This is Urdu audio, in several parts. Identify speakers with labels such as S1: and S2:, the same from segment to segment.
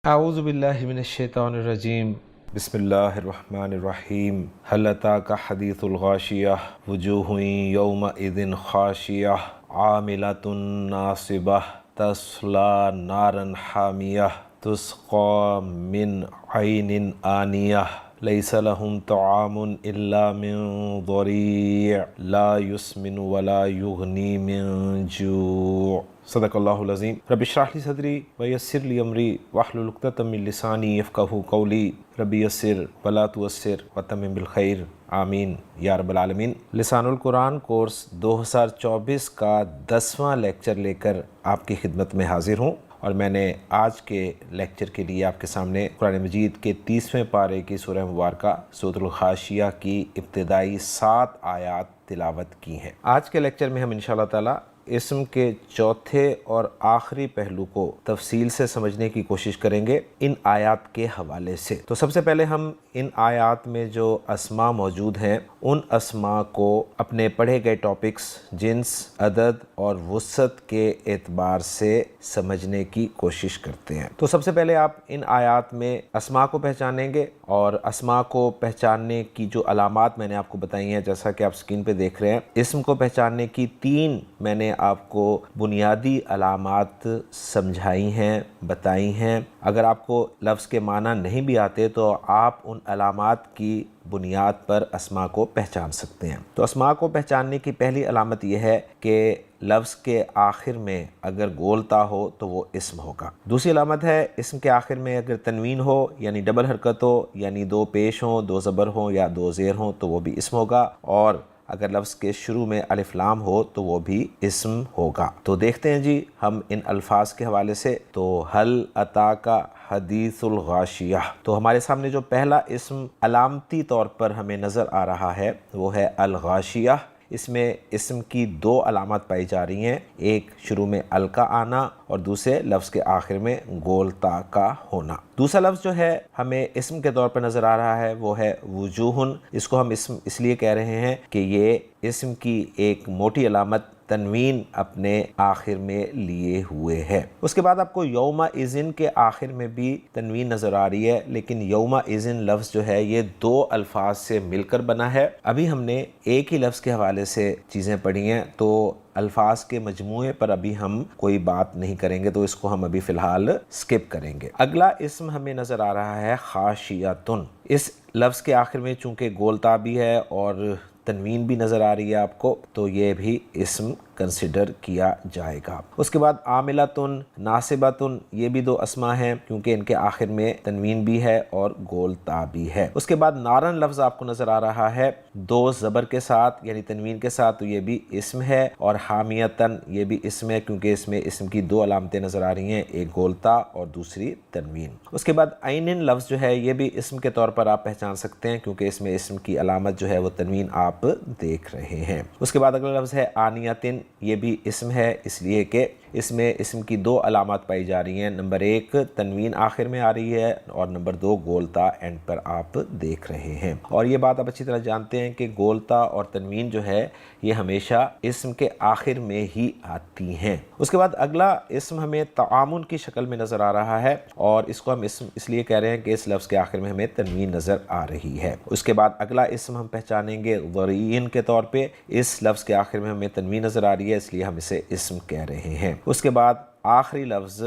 S1: اعوذ باللہ من الشیطان الرجیم بسم اللہ الرحمن الرحیم هل اتاک حدیث الغاشیہ وجوہ یومئذ خاشیہ عاملۃ ناصبہ تصلی نارا حامیہ تسقی من عین آنیہ لیس لهم طعام الا من ضریع لا یسمن ولا یغنی من جوع۔ صدق اللہ العظیم۔ رب اشرح لی صدری ویسر لی امری واحلل عقدۃ من لسانی یفقہوا قولی رب یسر ولا تعسر وتمم بالخیر آمین یا رب العالمین۔ لسان القرآن کورس 2024 کا 10واں لیکچر لے کر آپ کی خدمت میں حاضر ہوں، اور میں نے آج کے لیکچر کے لیے آپ کے سامنے قرآن مجید کے 30ویں پارے کی سورہ مبارکہ سورۃ الغاشیہ کی ابتدائی 7 آیات تلاوت کی ہیں۔ آج کے لیکچر میں ہم انشاءاللہ تعالی اسم کے چوتھے اور آخری پہلو کو تفصیل سے سمجھنے کی کوشش کریں گے ان آیات کے حوالے سے۔ تو سب سے پہلے ہم ان آیات میں جو اسماء موجود ہیں ان اسماء کو اپنے پڑھے گئے ٹاپکس جنس، عدد اور وسعت کے اعتبار سے سمجھنے کی کوشش کرتے ہیں۔ تو سب سے پہلے آپ ان آیات میں اسماء کو پہچانیں گے، اور اسماء کو پہچاننے کی جو علامات میں نے آپ کو بتائی ہیں، جیسا کہ آپ سکرین پہ دیکھ رہے ہیں، اسم کو پہچاننے کی 3 میں نے آپ کو بنیادی علامات سمجھائی ہیں، بتائی ہیں۔ اگر آپ کو لفظ کے معنی نہیں بھی آتے تو آپ ان علامات کی بنیاد پر اسماء کو پہچان سکتے ہیں۔ تو اسماء کو پہچاننے کی پہلی علامت یہ ہے کہ لفظ کے آخر میں اگر گولتا ہو تو وہ اسم ہوگا۔ دوسری علامت ہے اسم کے آخر میں اگر تنوین ہو، یعنی ڈبل حرکت ہو، یعنی 2 پیش ہوں، 2 زبر ہوں یا 2 زیر ہوں تو وہ بھی اسم ہوگا، اور اگر لفظ کے شروع میں الف لام ہو تو وہ بھی اسم ہوگا۔ تو دیکھتے ہیں جی ہم ان الفاظ کے حوالے سے۔ تو هل اتاک حدیث الغاشیہ، تو ہمارے سامنے جو پہلا اسم علامتی طور پر ہمیں نظر آ رہا ہے وہ ہے الغاشیہ۔ اس میں اسم کی 2 علامات پائی جا رہی ہیں، ایک شروع میں ال کا آنا اور دوسرے لفظ کے آخر میں گول تا کا ہونا۔ دوسرا لفظ جو ہے ہمیں اسم کے طور پر نظر آ رہا ہے وہ ہے وجوہن۔ اس کو ہم اسم اس لیے کہہ رہے ہیں کہ یہ اسم کی ایک موٹی علامت تنوین اپنے آخر میں لیے ہوئے ہے۔ اس کے بعد آپ کو یوم اذن کے آخر میں بھی تنوین نظر آ رہی ہے، لیکن یوم اذن لفظ جو ہے یہ 2 الفاظ سے مل کر بنا ہے۔ ابھی ہم نے ایک ہی لفظ کے حوالے سے چیزیں پڑھی ہیں، تو الفاظ کے مجموعے پر ابھی ہم کوئی بات نہیں کریں گے، تو اس کو ہم ابھی فی الحال سکپ کریں گے۔ اگلا اسم ہمیں نظر آ رہا ہے خاشیۃن۔ اس لفظ کے آخر میں چونکہ گولتا بھی ہے اور تنوین بھی نظر آ رہی ہے آپ کو، تو یہ بھی اسم کنسیڈر کیا جائے گا۔ اس کے بعد عاملۃن، ناصبۃن، یہ بھی 2 اسماء ہیں کیونکہ ان کے آخر میں تنوین بھی ہے اور گولتا بھی ہے۔ اس کے بعد نارن لفظ آپ کو نظر آ رہا ہے 2 زبر کے ساتھ یعنی تنوین کے ساتھ، تو یہ بھی اسم ہے، اور حامیتن یہ بھی اسم ہے کیونکہ اس میں اسم کی 2 علامتیں نظر آ رہی ہیں، ایک گولتا اور دوسری تنوین۔ اس کے بعد عینن لفظ جو ہے یہ بھی اسم کے طور پر آپ پہچان سکتے ہیں کیونکہ اس میں اسم کی علامت جو ہے وہ تنوین آپ دیکھ رہے ہیں۔ اس کے بعد اگلا لفظ ہے آنیتن، یہ بھی اسم ہے اس لیے کہ اس میں اسم کی 2 علامات پائی جا رہی ہیں، نمبر 1 تنوین آخر میں آ رہی ہے اور نمبر 2 گولتا اینڈ پر آپ دیکھ رہے ہیں۔ اور یہ بات آپ اچھی طرح جانتے ہیں کہ گولتا اور تنوین جو ہے یہ ہمیشہ اسم کے آخر میں ہی آتی ہیں۔ اس کے بعد اگلا اسم ہمیں تعامن کی شکل میں نظر آ رہا ہے، اور اس کو ہم اسم اس لیے کہہ رہے ہیں کہ اس لفظ کے آخر میں ہمیں تنوین نظر آ رہی ہے۔ اس کے بعد اگلا اسم ہم پہچانیں گے ضریعن کے طور پہ، اس لفظ کے آخر میں ہمیں تنوین نظر آ رہی ہے اس لیے ہم اسے اسم کہہ رہے ہیں۔ اس کے بعد آخری لفظ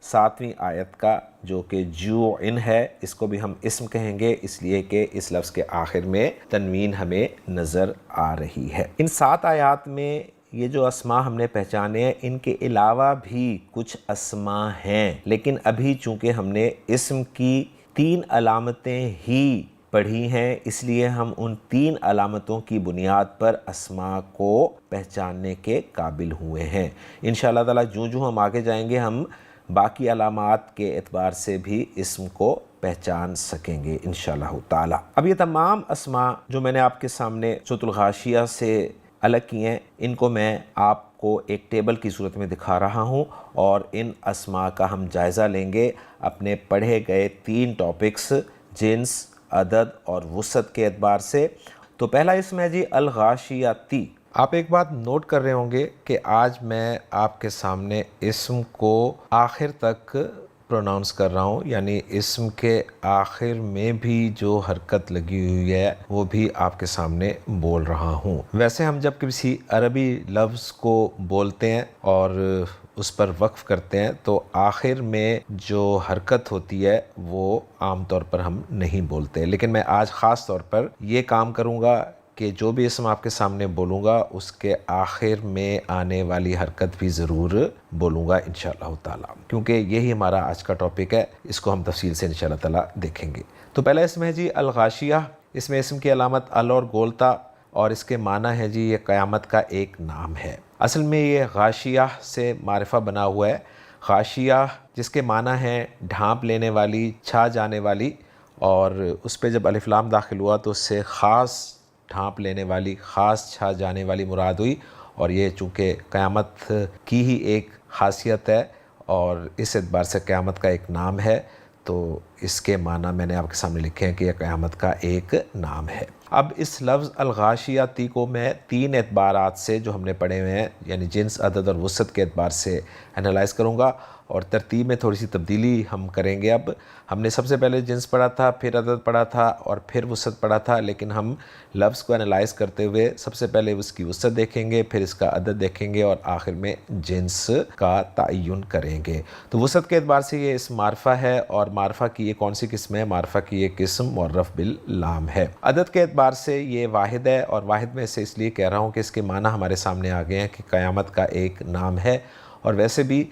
S1: 7ویں آیت کا جو کہ جوعن ہے، اس کو بھی ہم اسم کہیں گے اس لیے کہ اس لفظ کے آخر میں تنوین ہمیں نظر آ رہی ہے۔ ان 7 آیات میں یہ جو اسماء ہم نے پہچانے ہیں، ان کے علاوہ بھی کچھ اسماء ہیں، لیکن ابھی چونکہ ہم نے اسم کی 3 علامتیں ہی پڑھی ہیں اس لیے ہم ان 3 علامتوں کی بنیاد پر اسماء کو پہچاننے کے قابل ہوئے ہیں۔ انشاءاللہ تعالی جو ہم آگے جائیں گے ہم باقی علامات کے اعتبار سے بھی اسم کو پہچان سکیں گے انشاءاللہ تعالی۔ اب یہ تمام اسماء جو میں نے آپ کے سامنے سورۃ الغاشیہ سے الگ کی ہیں، ان کو میں آپ کو ایک ٹیبل کی صورت میں دکھا رہا ہوں، اور ان اسماء کا ہم جائزہ لیں گے اپنے پڑھے گئے 3 ٹاپکس جنس، عدد اور وسعت کے اعتبار سے۔ تو پہلا اسم ہے جی الغاشیاتی۔ آپ ایک بات نوٹ کر رہے ہوں گے کہ آج میں آپ کے سامنے اسم کو آخر تک پروناؤنس کر رہا ہوں، یعنی اسم کے آخر میں بھی جو حرکت لگی ہوئی ہے وہ بھی آپ کے سامنے بول رہا ہوں۔ ویسے ہم جب کسی عربی لفظ کو بولتے ہیں اور اس پر وقف کرتے ہیں تو آخر میں جو حرکت ہوتی ہے وہ عام طور پر ہم نہیں بولتے، لیکن میں آج خاص طور پر یہ کام کروں گا کہ جو بھی اسم آپ کے سامنے بولوں گا اس کے آخر میں آنے والی حرکت بھی ضرور بولوں گا انشاءاللہ تعالی، کیونکہ یہی ہمارا آج کا ٹاپک ہے، اس کو ہم تفصیل سے انشاءاللہ تعالی دیکھیں گے۔ تو پہلا اسم ہے جی الغاشیہ، اس میں اسم کی علامت ال اور گولتا، اور اس کے معنی ہے جی یہ قیامت کا ایک نام ہے۔ اصل میں یہ غاشیہ سے معرفہ بنا ہوا ہے۔ غاشیہ جس کے معنی ہے ڈھانپ لینے والی، چھا جانے والی، اور اس پہ جب الف لام داخل ہوا تو اس سے خاص ڈھانپ لینے والی، خاص چھا جانے والی مراد ہوئی، اور یہ چونکہ قیامت کی ہی ایک خاصیت ہے اور اس اعتبار سے قیامت کا ایک نام ہے، تو اس کے معنی میں نے آپ کے سامنے لکھے ہیں کہ یہ قیامت کا ایک نام ہے۔ اب اس لفظ الغاشیاتی کو میں 3 اعتبارات سے جو ہم نے پڑھے ہوئے ہیں، یعنی جنس، عدد اور وسعت کے اعتبار سے انالائز کروں گا، اور ترتیب میں تھوڑی سی تبدیلی ہم کریں گے۔ اب ہم نے سب سے پہلے جنس پڑھا تھا، پھر عدد پڑھا تھا اور پھر وسعت پڑھا تھا، لیکن ہم لفظ کو انالائز کرتے ہوئے سب سے پہلے اس کی وسعت دیکھیں گے، پھر اس کا عدد دیکھیں گے اور آخر میں جنس کا تعین کریں گے۔ تو وسعت کے اعتبار سے یہ اسم معرفہ ہے، اور معرفہ کی یہ کون سی قسم ہے؟ معرفہ کی یہ قسم معرف باللام ہے۔ عدد کے اعتبار سے یہ واحد ہے، اور واحد میں سے اس لیے کہہ رہا ہوں کہ اس کے معنی ہمارے سامنے آ گئے ہیں کہ قیامت کا ایک نام ہے، اور ویسے بھی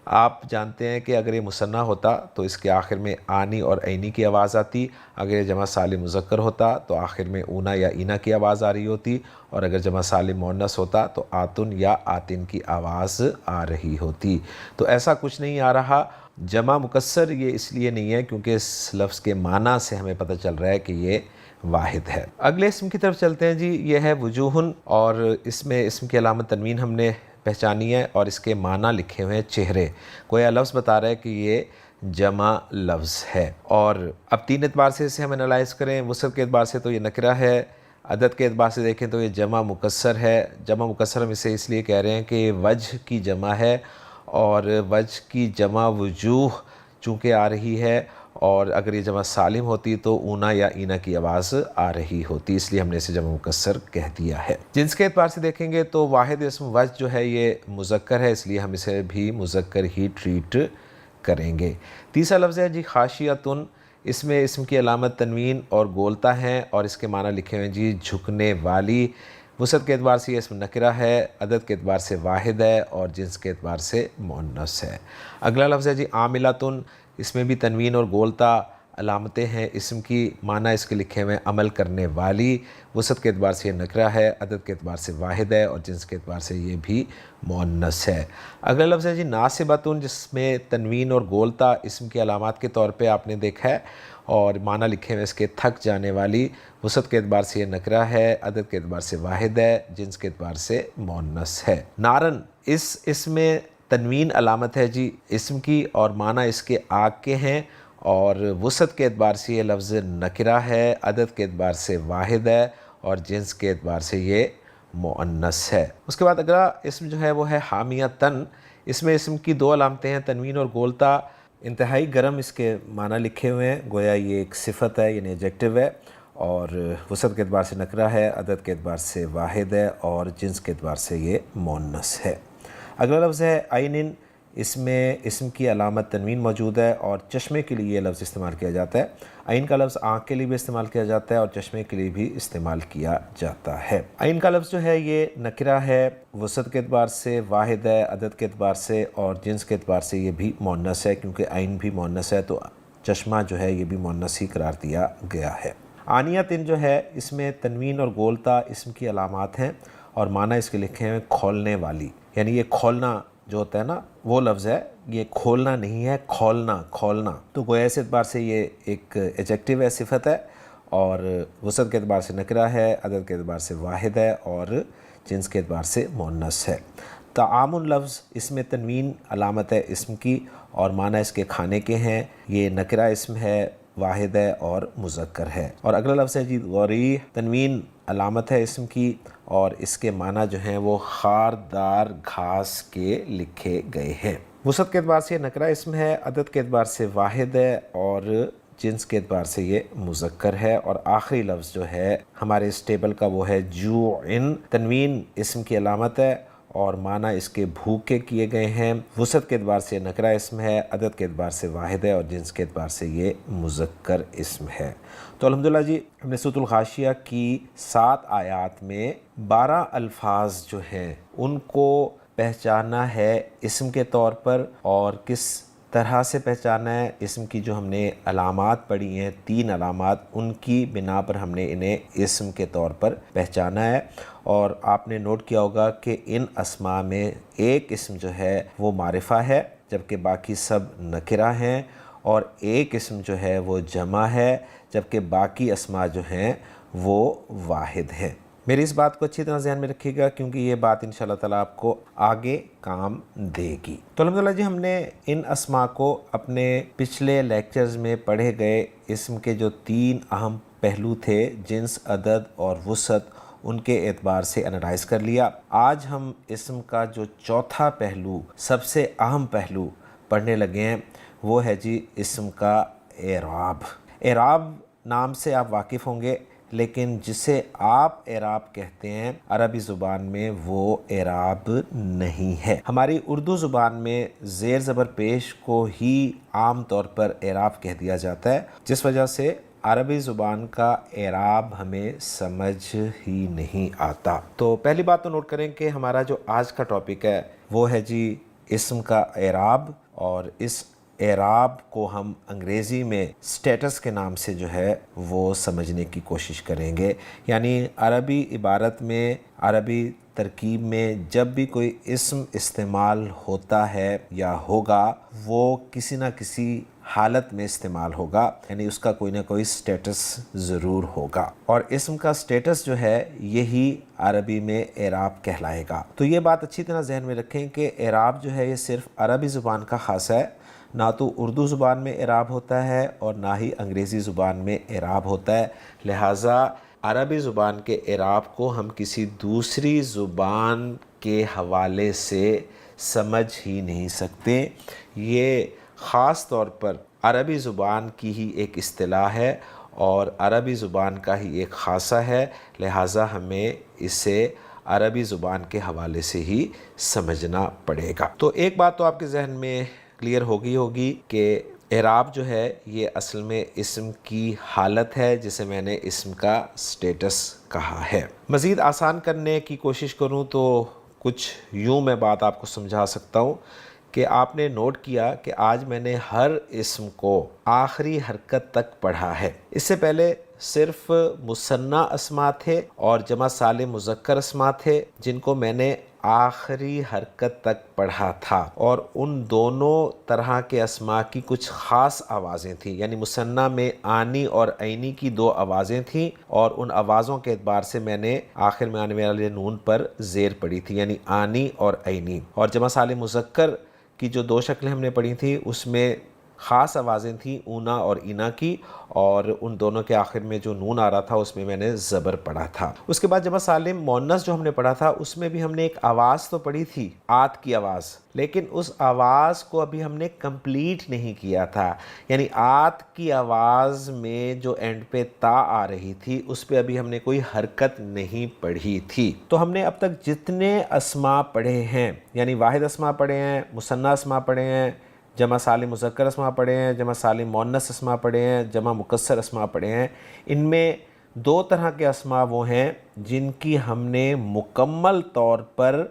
S1: آپ جانتے ہیں کہ اگر یہ مثنیٰ ہوتا تو اس کے آخر میں آنی اور عینی کی آواز آتی، اگر یہ جمع سالم مذکر ہوتا تو آخر میں اونا یا اینا کی آواز آ رہی ہوتی، اور اگر جمع سالم مؤنث ہوتا تو آتن یا آتن کی آواز آ رہی ہوتی۔ تو ایسا کچھ نہیں آ رہا۔ جمع مکسر یہ اس لیے نہیں ہے کیونکہ اس لفظ کے معنی سے ہمیں پتہ چل رہا ہے کہ یہ واحد ہے۔ اگلے اسم کی طرف چلتے ہیں جی، یہ ہے وجوہن، اور اس میں اسم کی علامت تنوین ہم نے پہچانی ہے، اور اس کے معنی لکھے ہوئے ہیں چہرے، گویا لفظ بتا رہا ہے کہ یہ جمع لفظ ہے۔ اور اب 3 اعتبار سے اسے ہم انالائز کریں۔ وسعت کے اعتبار سے تو یہ نکرہ ہے، عدد کے اعتبار سے دیکھیں تو یہ جمع مکسر ہے۔ جمع مکسر ہم اسے اس لیے کہہ رہے ہیں کہ وجہ کی جمع ہے، اور وجہ کی جمع وجوہ چونکہ آ رہی ہے، اور اگر یہ جمع سالم ہوتی تو اونا یا اینا کی آواز آ رہی ہوتی، اس لیے ہم نے اسے جمع مکسر کہہ دیا ہے۔ جنس کے اعتبار سے دیکھیں گے تو واحد اسم وجہ جو ہے یہ مذکر ہے، اس لیے ہم اسے بھی مذکر ہی ٹریٹ کریں گے۔ تیسرا لفظ ہے جی خاشیتن، اس میں اسم کی علامت تنوین اور گولتا ہے، اور اس کے معنی لکھے ہوئے جی جھکنے والی۔ وسعت کے اعتبار سے یہ اسم نکرہ ہے، عدد کے اعتبار سے واحد ہے، اور جنس کے اعتبار سے مؤنث ہے۔ اگلا لفظ ہے جی عاملۃن، اس میں بھی تنوین اور گولتا علامتیں ہیں اسم کی، معنی اس کے لکھے ہوئے عمل کرنے والی۔ وسعت کے اعتبار سے یہ نکرہ ہے، عدد کے اعتبار سے واحد ہے، اور جنس کے اعتبار سے یہ بھی مؤنث ہے۔ اگلا لفظ ہے جی ناصبۃن، جس میں تنوین اور گولتا اسم کی علامات کے طور پہ آپ نے دیکھا ہے، اور معنی لکھے ہوئے اس کے تھک جانے والی۔ وسعت کے اعتبار سے یہ نکرہ ہے، عدد کے اعتبار سے واحد ہے، جنس کے اعتبار سے مؤنث ہے۔ نارن، اس میں تنوین علامت ہے جی اسم کی، اور معنی اس کے آگ کے ہیں، اور وسعت کے اعتبار سے یہ لفظ نکرہ ہے، عدد کے اعتبار سے واحد ہے، اور جنس کے اعتبار سے یہ مؤنث ہے۔ اس کے بعد اگلا اسم جو ہے وہ ہے حامیتن، اس میں اسم کی 2 علامتیں ہیں تنوین اور گولتا۔ انتہائی گرم اس کے معنی لکھے ہوئے ہیں، گویا یہ ایک صفت ہے، یعنی ایڈجیکٹو ہے، اور وسعت کے اعتبار سے نکرہ ہے، عدد کے اعتبار سے واحد ہے، اور جنس کے اعتبار سے یہ مؤنث ہے۔ اگلا لفظ ہے عینن، اس میں اسم کی علامت تنوین موجود ہے، اور چشمے کے لیے یہ لفظ استعمال کیا جاتا ہے۔ عین کا لفظ آنکھ کے لیے بھی استعمال کیا جاتا ہے، اور چشمے کے لیے بھی استعمال کیا جاتا ہے۔ عین کا لفظ جو ہے یہ نکرہ ہے، وسعت کے اعتبار سے واحد ہے، عدد کے اعتبار سے اور جنس کے اعتبار سے یہ بھی مؤنث ہے، کیونکہ عین بھی مؤنث ہے تو چشمہ جو ہے یہ بھی مؤنث ہی قرار دیا گیا ہے۔ آنیتن جو ہے اس میں تنوین اور گولتا اسم کی علامات ہیں، اور معنی اس کے لکھے ہیں کھولنے والی، یعنی یہ کھولنا جو ہوتا ہے نا وہ لفظ ہے، یہ کھولنا نہیں ہے، کھولنا، کھولنا۔ تو گویا اس اعتبار سے یہ ایک ایڈجیکٹو ہے، صفت ہے، اور وسعت کے اعتبار سے نکرہ ہے، عدد کے اعتبار سے واحد ہے، اور جنس کے اعتبار سے مؤنث ہے۔ طعام لفظ اس میں تنوین علامت ہے اسم کی، اور معنی اس کے کھانے کے ہیں، یہ نکرہ اسم ہے، واحد ہے اور مذکر ہے۔ اور اگلا لفظ ہے جی غریح، تنوین علامت ہے اسم کی، اور اس کے معنی جو ہیں وہ خاردار گھاس کے لکھے گئے ہیں۔ وسعت کے اعتبار سے یہ نکرہ اسم ہے، عدد کے اعتبار سے واحد ہے، اور جنس کے اعتبار سے یہ مذکر ہے، اور آخری لفظ جو ہے ہمارے اس ٹیبل کا وہ ہے جوعن۔ تنوین اسم کی علامت ہے اور معنی اس کے بھوکے کیے گئے ہیں۔ وسعت کے اعتبار سے نکرہ اسم ہے، عدد کے اعتبار سے واحد ہے، اور جنس کے اعتبار سے یہ مذکر اسم ہے۔ تو الحمدللہ جی ہم نے سورۃ الغاشیہ کی 7 آیات میں 12 الفاظ جو ہیں ان کو پہچانا ہے اسم کے طور پر، اور کس طرح سے پہچانا ہے۔ اسم کی جو ہم نے علامات پڑھی ہیں، 3 علامات، ان کی بنا پر ہم نے انہیں اسم کے طور پر پہچانا ہے۔ اور آپ نے نوٹ کیا ہوگا کہ ان اسماء میں ایک اسم جو ہے وہ معرفہ ہے، جبکہ باقی سب نکرہ ہیں، اور ایک اسم جو ہے وہ جمع ہے، جبکہ باقی اسماء جو ہیں وہ واحد ہیں۔ میری اس بات کو اچھی طرح ذہن میں رکھیے گا، کیونکہ یہ بات انشاءاللہ تعالیٰ آپ کو آگے کام دے گی۔ تو الحمدللہ جی ہم نے ان اسماء کو اپنے پچھلے لیکچرز میں پڑھے گئے اسم کے جو 3 اہم پہلو تھے، جنس، عدد اور وسعت، ان کے اعتبار سے انالائز کر لیا۔ آج ہم اسم کا جو چوتھا پہلو، سب سے اہم پہلو پڑھنے لگے ہیں، وہ ہے جی اسم کا اعراب۔ اعراب نام سے آپ واقف ہوں گے، لیکن جسے آپ اعراب کہتے ہیں عربی زبان میں وہ اعراب نہیں ہے۔ ہماری اردو زبان میں زیر زبر پیش کو ہی عام طور پر اعراب کہہ دیا جاتا ہے، جس وجہ سے عربی زبان کا اعراب ہمیں سمجھ ہی نہیں آتا۔ تو پہلی بات تو نوٹ کریں کہ ہمارا جو آج کا ٹاپک ہے وہ ہے جی اسم کا اعراب، اور اس اعراب کو ہم انگریزی میں سٹیٹس کے نام سے جو ہے وہ سمجھنے کی کوشش کریں گے۔ یعنی عربی عبارت میں، عربی ترکیب میں جب بھی کوئی اسم استعمال ہوتا ہے یا ہوگا، وہ کسی نہ کسی حالت میں استعمال ہوگا، یعنی اس کا کوئی نہ کوئی سٹیٹس ضرور ہوگا، اور اسم کا سٹیٹس جو ہے یہی عربی میں اعراب کہلائے گا۔ تو یہ بات اچھی طرح ذہن میں رکھیں کہ اعراب جو ہے یہ صرف عربی زبان کا خاص ہے، نہ تو اردو زبان میں اعراب ہوتا ہے اور نہ ہی انگریزی زبان میں اعراب ہوتا ہے، لہٰذا عربی زبان کے اعراب کو ہم کسی دوسری زبان کے حوالے سے سمجھ ہی نہیں سکتے۔ یہ خاص طور پر عربی زبان کی ہی ایک اصطلاح ہے اور عربی زبان کا ہی ایک خاصہ ہے، لہٰذا ہمیں اسے عربی زبان کے حوالے سے ہی سمجھنا پڑے گا۔ تو ایک بات تو آپ کے ذہن میں کلیئر ہوگی کہ اعراب جو ہے یہ اصل میں اسم کی حالت ہے، جسے میں نے اسم کا سٹیٹس کہا ہے۔ مزید آسان کرنے کی کوشش کروں تو کچھ یوں میں بات آپ کو سمجھا سکتا ہوں کہ آپ نے نوٹ کیا کہ آج میں نے ہر اسم کو آخری حرکت تک پڑھا ہے۔ اس سے پہلے صرف مثنیٰ اسماء تھے اور جمع سالم مذکر اسماء تھے، جن کو میں نے آخری حرکت تک پڑھا تھا، اور ان دونوں طرح کے اسماء کی کچھ خاص آوازیں تھیں، یعنی مثنیٰ میں آنی اور عینی کی 2 آوازیں تھیں، اور ان آوازوں کے اعتبار سے میں نے آخر میں آنے والے نون پر زیر پڑھی تھی، یعنی آنی اور عینی۔ اور جمع سالم مذکر کی جو 2 شکلیں ہم نے پڑھی تھیں اس میں خاص آوازیں تھیں اونا اور اینا کی، اور ان دونوں کے آخر میں جو نون آ رہا تھا اس میں نے زبر پڑھا تھا۔ اس کے بعد جمع سالم مؤنث جو ہم نے پڑھا تھا اس میں بھی ہم نے ایک آواز تو پڑھی تھی، آت کی آواز، لیکن اس آواز کو ابھی ہم نے کمپلیٹ نہیں کیا تھا، یعنی آت کی آواز میں جو اینڈ پہ تا آ رہی تھی اس پہ ابھی ہم نے کوئی حرکت نہیں پڑھی تھی۔ تو ہم نے اب تک جتنے اسماء پڑھے ہیں، یعنی واحد اسماء پڑھے ہیں، مثنیٰ اسماء پڑھے ہیں، جمع سالم مذکر اسماء پڑھے ہیں، جمع سالم مؤنث اسماء پڑھے ہیں، جمع مکسر اسماء پڑھے ہیں، ان میں 2 طرح کے اسماء وہ ہیں جن کی ہم نے مکمل طور پر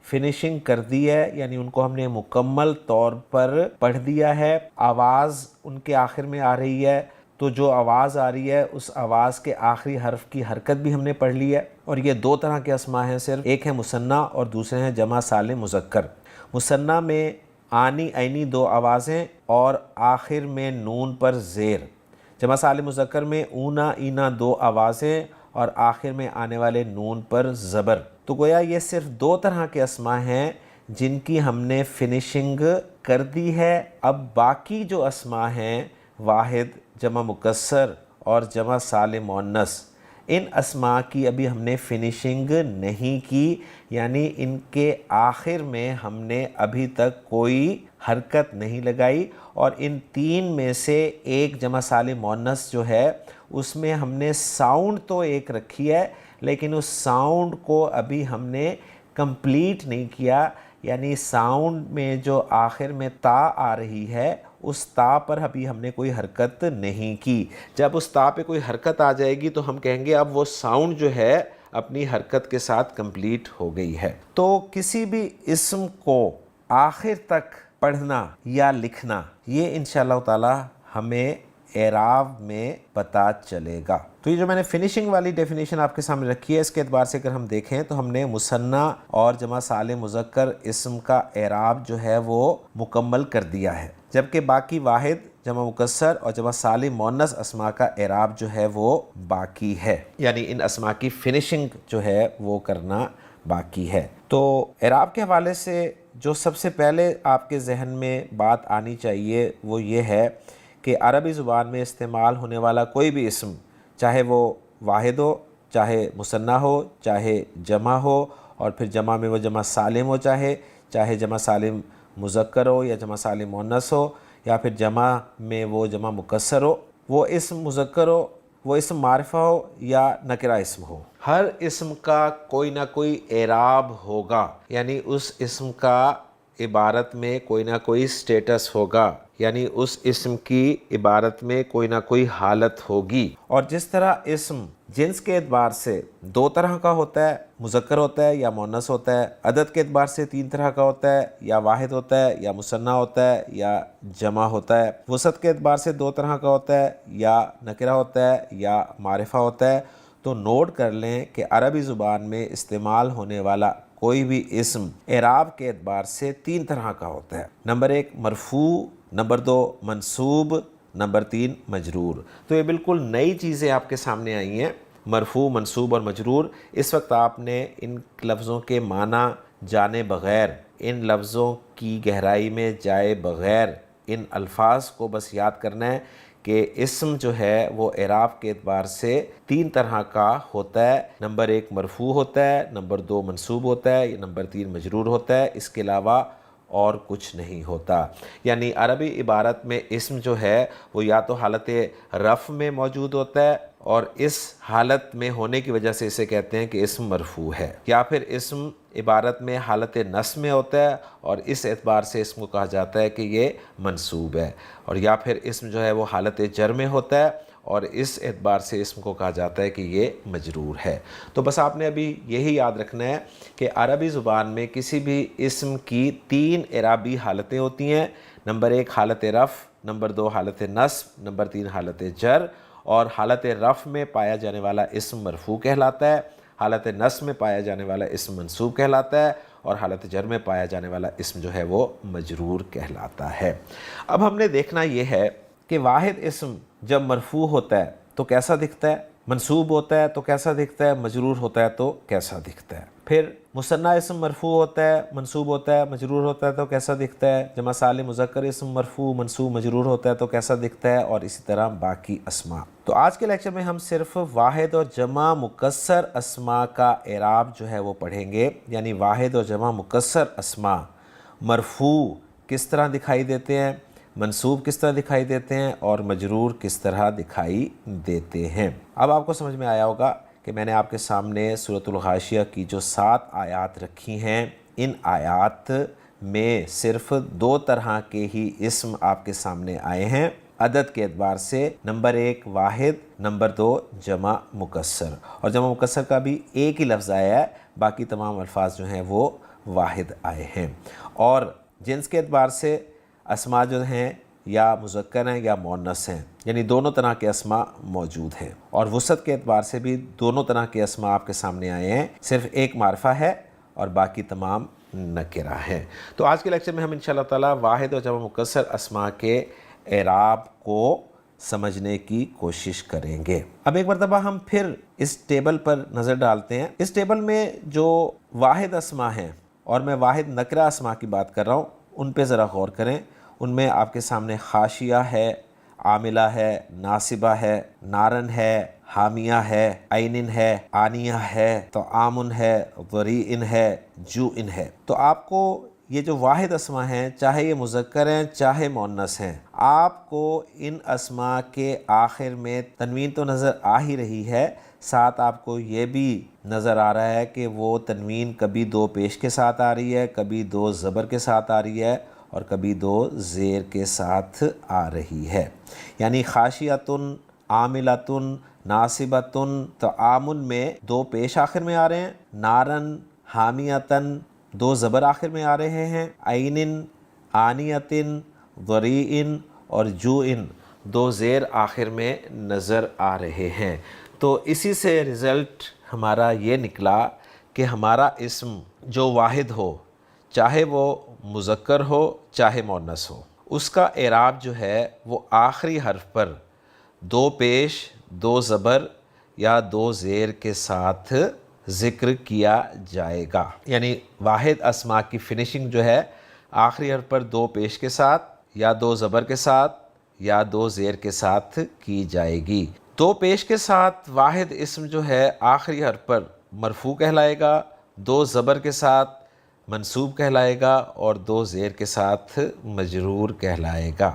S1: فنیشنگ کر دی ہے، یعنی ان کو ہم نے مکمل طور پر پڑھ دیا ہے، آواز ان کے آخر میں آ رہی ہے، تو جو آواز آ رہی ہے اس آواز کے آخری حرف کی حرکت بھی ہم نے پڑھ لی ہے۔ اور یہ 2 طرح کے اسماء ہیں، صرف ایک ہے مثنیٰ اور دوسرے ہیں جمع سالم مذکر۔ مثنیٰ میں آنی عینی 2 آوازیں اور آخر میں نون پر زیر۔ جمع سالم مذکر میں اونا اینا 2 آوازیں اور آخر میں آنے والے نون پر زبر۔ تو گویا یہ صرف 2 طرح کے اسماء ہیں جن کی ہم نے فنیشنگ کر دی ہے۔ اب باقی جو اسماء ہیں، واحد، جمع مکسر اور جمع سالم مؤنث، ان اسماء کی ابھی ہم نے فنیشنگ نہیں کی، یعنی ان کے آخر میں ہم نے ابھی تک کوئی حرکت نہیں لگائی، اور ان تین میں سے ایک جمع سالم مؤنث جو ہے اس میں ہم نے ساؤنڈ تو ایک رکھی ہے، لیکن اس ساؤنڈ کو ابھی ہم نے کمپلیٹ نہیں کیا، یعنی ساؤنڈ میں جو آخر میں تا آ رہی ہے اس تا پر ابھی ہم نے کوئی حرکت نہیں کی۔ جب اس تا پہ کوئی حرکت آ جائے گی تو ہم کہیں گے اب وہ ساؤنڈ جو ہے اپنی حرکت کے ساتھ کمپلیٹ ہو گئی ہے۔ تو کسی بھی اسم کو آخر تک پڑھنا یا لکھنا یہ انشاءاللہ تعالی ہمیں اعراب میں پتہ چلے گا۔ تو یہ جو میں نے فنیشنگ والی ڈیفینیشن آپ کے سامنے رکھی ہے، اس کے اعتبار سے اگر ہم دیکھیں تو ہم نے مثنیٰ اور جمع سالم مذکر اسم کا اعراب جو ہے وہ مکمل کر دیا ہے، جبکہ باقی واحد جمع مکسر اور جمع سالم مؤنث اسماء کا اعراب جو ہے وہ باقی ہے، یعنی ان اسماء کی فنیشنگ جو ہے وہ کرنا باقی ہے۔ تو اعراب کے حوالے سے جو سب سے پہلے آپ کے ذہن میں بات آنی چاہیے وہ یہ ہے کہ عربی زبان میں استعمال ہونے والا کوئی بھی اسم، چاہے وہ واحد ہو، چاہے مثنیٰ ہو، چاہے جمع ہو، اور پھر جمع میں وہ جمع سالم ہو، چاہے جمع سالم مذکر ہو یا جمع سالم مؤنث ہو، یا پھر جمع میں وہ جمع مکسر ہو، وہ اسم مذکر ہو، وہ اسم معرفہ ہو یا نکرہ اسم ہو، ہر اسم کا کوئی نہ کوئی اعراب ہوگا، یعنی اس اسم کا عبارت میں کوئی نہ کوئی سٹیٹس ہوگا، یعنی اس اسم کی عبارت میں کوئی نہ کوئی حالت ہوگی۔ اور جس طرح اسم جنس کے اعتبار سے دو طرح کا ہوتا ہے، مذکر ہوتا ہے یا مؤنث ہوتا ہے، عدد کے اعتبار سے تین طرح کا ہوتا ہے، یا واحد ہوتا ہے یا مثنیٰ ہوتا ہے یا جمع ہوتا ہے، وسط کے اعتبار سے دو طرح کا ہوتا ہے، یا نکرہ ہوتا ہے یا معرفہ ہوتا ہے، تو نوٹ کر لیں کہ عربی زبان میں استعمال ہونے والا کوئی بھی اسم اعراب کے اعتبار سے تین طرح کا ہوتا ہے۔ نمبر ایک مرفوع، نمبر دو منصوب، نمبر تین مجرور۔ تو یہ بالکل نئی چیزیں آپ کے سامنے آئی ہیں، مرفوع، منصوب اور مجرور۔ اس وقت آپ نے ان لفظوں کے معنی جانے بغیر، ان لفظوں کی گہرائی میں جائے بغیر ان الفاظ کو بس یاد کرنا ہے کہ اسم جو ہے وہ اعراب کے اعتبار سے تین طرح کا ہوتا ہے۔ نمبر ایک مرفوع ہوتا ہے، نمبر دو منصوب ہوتا ہے، نمبر تین مجرور ہوتا ہے، اس کے علاوہ اور کچھ نہیں ہوتا۔ یعنی عربی عبارت میں اسم جو ہے وہ یا تو حالت رفع میں موجود ہوتا ہے، اور اس حالت میں ہونے کی وجہ سے اسے کہتے ہیں کہ اسم مرفوع ہے، یا پھر اسم عبارت میں حالت نصب میں ہوتا ہے اور اس اعتبار سے اسم کو کہا جاتا ہے کہ یہ منصوب ہے، اور یا پھر اسم جو ہے وہ حالت جر میں ہوتا ہے اور اس اعتبار سے اسم کو کہا جاتا ہے کہ یہ مجرور ہے۔ تو بس آپ نے ابھی یہی یاد رکھنا ہے کہ عربی زبان میں کسی بھی اسم کی تین اعرابی حالتیں ہوتی ہیں، نمبر ایک حالت رفع، نمبر دو حالت نصب، نمبر تین حالت جر، اور حالت رفع میں پایا جانے والا اسم مرفوع کہلاتا ہے، حالت نصب میں پایا جانے والا اسم منصوب کہلاتا ہے، اور حالت جر میں پایا جانے والا اسم جو ہے وہ مجرور کہلاتا ہے۔ اب ہم نے دیکھنا یہ ہے کہ واحد اسم جب مرفوع ہوتا ہے تو کیسا دکھتا ہے، منصوب ہوتا ہے تو کیسا دکھتا ہے، مجرور ہوتا ہے تو کیسا دکھتا ہے۔ پھر مثنیٰ اسم مرفوع ہوتا ہے، منصوب ہوتا ہے، مجرور ہوتا ہے تو کیسا دکھتا ہے، جمع سالم مذکر اسم مرفوع، منصوب، مجرور ہوتا ہے تو کیسا دکھتا ہے، اور اسی طرح باقی اسماء۔ تو آج کے لیکچر میں ہم صرف واحد اور جمع مکسر اسماء کا اعراب جو ہے وہ پڑھیں گے، یعنی واحد اور جمع مکسر اسماء مرفوع کس طرح دکھائی دیتے ہیں، منصوب کس طرح دکھائی دیتے ہیں، اور مجرور کس طرح دکھائی دیتے ہیں۔ اب آپ کو سمجھ میں آیا ہوگا کہ میں نے آپ کے سامنے سورۃ الغاشیہ کی جو 7 آیات رکھی ہیں، ان آیات میں صرف دو طرح کے ہی اسم آپ کے سامنے آئے ہیں عدد کے اعتبار سے، نمبر ایک واحد، نمبر دو جمع مکسر، اور جمع مکسر کا بھی ایک ہی لفظ آیا ہے، باقی تمام الفاظ جو ہیں وہ واحد آئے ہیں۔ اور جنس کے اعتبار سے اسماء جو ہیں یا مذکر ہیں یا مؤنث ہیں، یعنی دونوں طرح کے اسماء موجود ہیں، اور وسط کے اعتبار سے بھی دونوں طرح کے اسماء آپ کے سامنے آئے ہیں، صرف ایک معرفہ ہے اور باقی تمام نکرہ ہیں۔ تو آج کے لیکچر میں ہم انشاءاللہ تعالی واحد اور جمع مکسر اسماء کے اعراب کو سمجھنے کی کوشش کریں گے۔ اب ایک مرتبہ ہم پھر اس ٹیبل پر نظر ڈالتے ہیں۔ اس ٹیبل میں جو واحد اسماء ہیں، اور میں واحد نکرہ اسماء کی بات کر رہا ہوں، ان پہ ذرا غور کریں۔ ان میں آپ کے سامنے خاشیہ ہے، عاملہ ہے، ناصبہ ہے، نارن ہے، حامیہ ہے، عینن ہے، آنیہ ہے، طعام ہے، ضریع ہے، جوع ہے۔ تو آپ کو یہ جو واحد اسما ہیں، چاہے یہ مذکر ہیں چاہے مؤنث ہیں، آپ کو ان اسما کے آخر میں تنوین تو نظر آ ہی رہی ہے، ساتھ آپ کو یہ بھی نظر آ رہا ہے کہ وہ تنوین کبھی دو پیش کے ساتھ آ رہی ہے، کبھی دو زبر کے ساتھ آ رہی ہے اور کبھی دو زیر کے ساتھ آ رہی ہے۔ یعنی خاشیتن، عاملتن، ناصبتن، تعامل میں دو پیش آخر میں آ رہے ہیں، نارن، حامیتن دو زبر آخر میں آ رہے ہیں، عینن، آنیتن، ضریئن اور جوئن دو زیر آخر میں نظر آ رہے ہیں۔ تو اسی سے رزلٹ ہمارا یہ نکلا کہ ہمارا اسم جو واحد ہو، چاہے وہ مذکر ہو چاہے مؤنث ہو، اس کا اعراب جو ہے وہ آخری حرف پر دو پیش، دو زبر یا دو زیر کے ساتھ ذکر کیا جائے گا۔ یعنی واحد اسما کی فنیشنگ جو ہے آخری حرف پر دو پیش کے ساتھ یا دو زبر کے ساتھ یا دو زیر کے ساتھ کی جائے گی۔ دو پیش کے ساتھ واحد اسم جو ہے آخری حرف پر مرفوع کہلائے گا، دو زبر کے ساتھ منصوب کہلائے گا اور دو زیر کے ساتھ مجرور کہلائے گا۔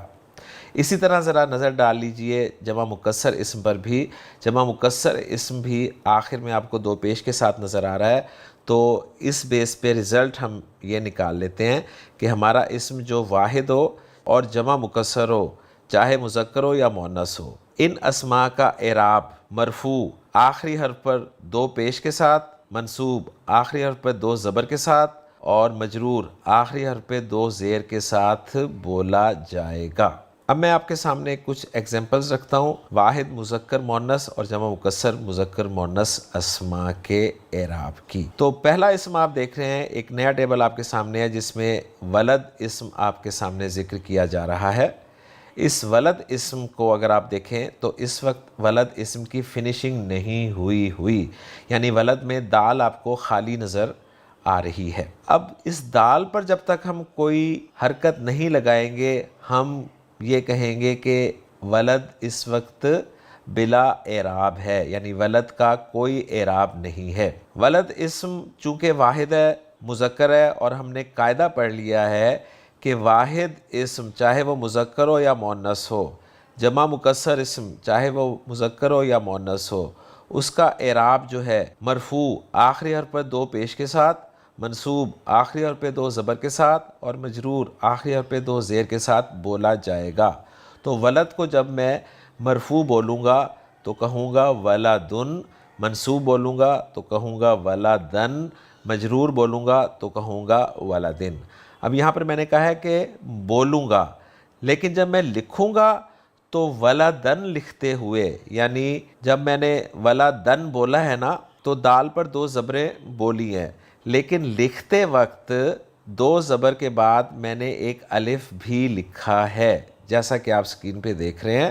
S1: اسی طرح ذرا نظر ڈال لیجئے جمع مکسر اسم پر بھی۔ جمع مکسر اسم بھی آخر میں آپ کو دو پیش کے ساتھ نظر آ رہا ہے، تو اس بیس پہ رزلٹ ہم یہ نکال لیتے ہیں کہ ہمارا اسم جو واحد ہو اور جمع مکسر ہو، چاہے مذکر ہو یا مؤنث ہو، ان اسماء کا اعراب مرفوع آخری حرف پر دو پیش کے ساتھ، منصوب آخری حرف پر دو زبر کے ساتھ اور مجرور آخری حرف پہ دو زیر کے ساتھ بولا جائے گا۔ اب میں آپ کے سامنے کچھ ایگزامپلز رکھتا ہوں واحد مذکر مؤنث اور جمع مکسر مذکر مؤنث اسماء کے اعراب کی۔ تو پہلا اسم آپ دیکھ رہے ہیں، ایک نیا ٹیبل آپ کے سامنے ہے جس میں ولد اسم آپ کے سامنے ذکر کیا جا رہا ہے۔ اس ولد اسم کو اگر آپ دیکھیں تو اس وقت ولد اسم کی فنیشنگ نہیں ہوئی، یعنی ولد میں دال آپ کو خالی نظر آ رہی ہے۔ اب اس دال پر جب تک ہم کوئی حرکت نہیں لگائیں گے، ہم یہ کہیں گے کہ ولد اس وقت بلا اعراب ہے، یعنی ولد کا کوئی اعراب نہیں ہے۔ ولد اسم چونکہ واحد ہے، مذکر ہے، اور ہم نے قاعدہ پڑھ لیا ہے کہ واحد اسم چاہے وہ مذکر ہو یا مؤنث ہو، جمع مکسر اسم چاہے وہ مذکر ہو یا مؤنث ہو، اس کا اعراب جو ہے مرفوع آخری حرف پر دو پیش کے ساتھ، منصوب آخری حرف پہ دو زبر کے ساتھ اور مجرور آخری حرف پہ دو زیر کے ساتھ بولا جائے گا۔ تو ولد کو جب میں مرفوع بولوں گا تو کہوں گا ولدن، منصوب بولوں گا تو کہوں گا ولدن، مجرور بولوں گا تو کہوں گا ولدن۔ اب یہاں پر میں نے کہا ہے کہ بولوں گا، لیکن جب میں لکھوں گا تو ولدن لکھتے ہوئے، یعنی جب میں نے ولدن بولا ہے نا تو دال پر دو زبریں بولی ہیں، لیکن لکھتے وقت دو زبر کے بعد میں نے ایک الف بھی لکھا ہے، جیسا کہ آپ سکرین پہ دیکھ رہے ہیں۔